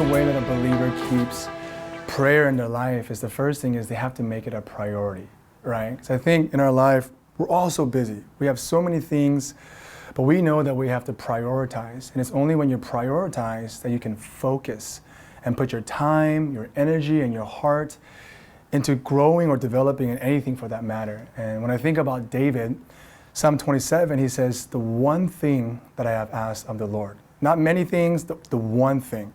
the way that a believer keeps prayer in their life is the first thing is they have to make it a priority, right? So I think in our life, we're all so busy. We have so many things, but we know that we have to prioritize. And it's only when you prioritize that you can focus and put your time, your energy, and your heart into growing or developing in anything for that matter. And when I think about David, Psalm 27, he says, the one thing that I have asked of the Lord. Not many things, the one thing.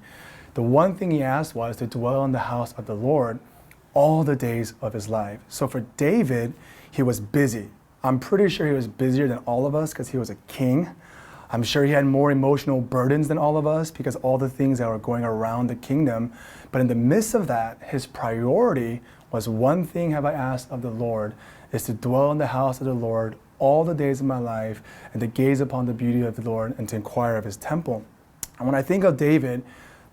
The one thing he asked was to dwell in the house of the Lord all the days of his life. So for David, he was busy. I'm pretty sure he was busier than all of us because he was a king. I'm sure he had more emotional burdens than all of us because all the things that were going around the kingdom. But in the midst of that, his priority was one thing have I asked of the Lord, is to dwell in the house of the Lord all the days of my life and to gaze upon the beauty of the Lord and to inquire of his temple. And when I think of David,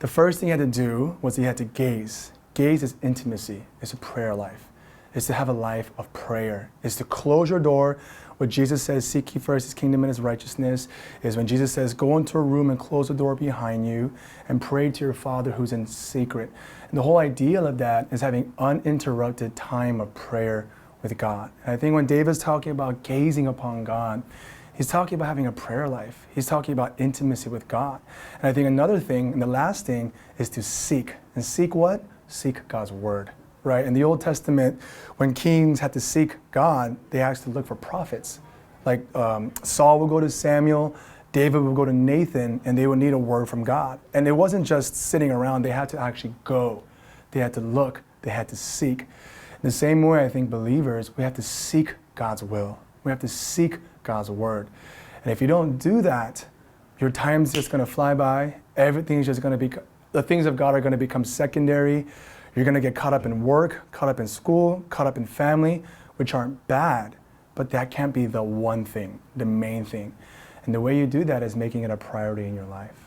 the first thing he had to do was he had to gaze. Gaze is intimacy. It's a prayer life. It's to have a life of prayer. It's to close your door. What Jesus says, seek ye first his kingdom and his righteousness, is when Jesus says, go into a room and close the door behind you and pray to your Father who's in secret. And the whole idea of that is having uninterrupted time of prayer with God. And I think when David's talking about gazing upon God, he's talking about having a prayer life. He's talking about intimacy with God. And I think another thing, and the last thing, is to seek. And seek what? Seek God's word. Right? In the Old Testament, when kings had to seek God, they asked to look for prophets. Like Saul would go to Samuel, David would go to Nathan, and they would need a word from God. And it wasn't just sitting around, they had to actually go. They had to look, they had to seek. In the same way, I think believers, we have to seek God's will. We have to seek God's word. And if you don't do that, your time's just gonna fly by. Everything's just gonna be, the things of God are gonna become secondary. You're going to get caught up in work, caught up in school, caught up in family, which aren't bad, but that can't be the one thing, the main thing. And the way you do that is making it a priority in your life.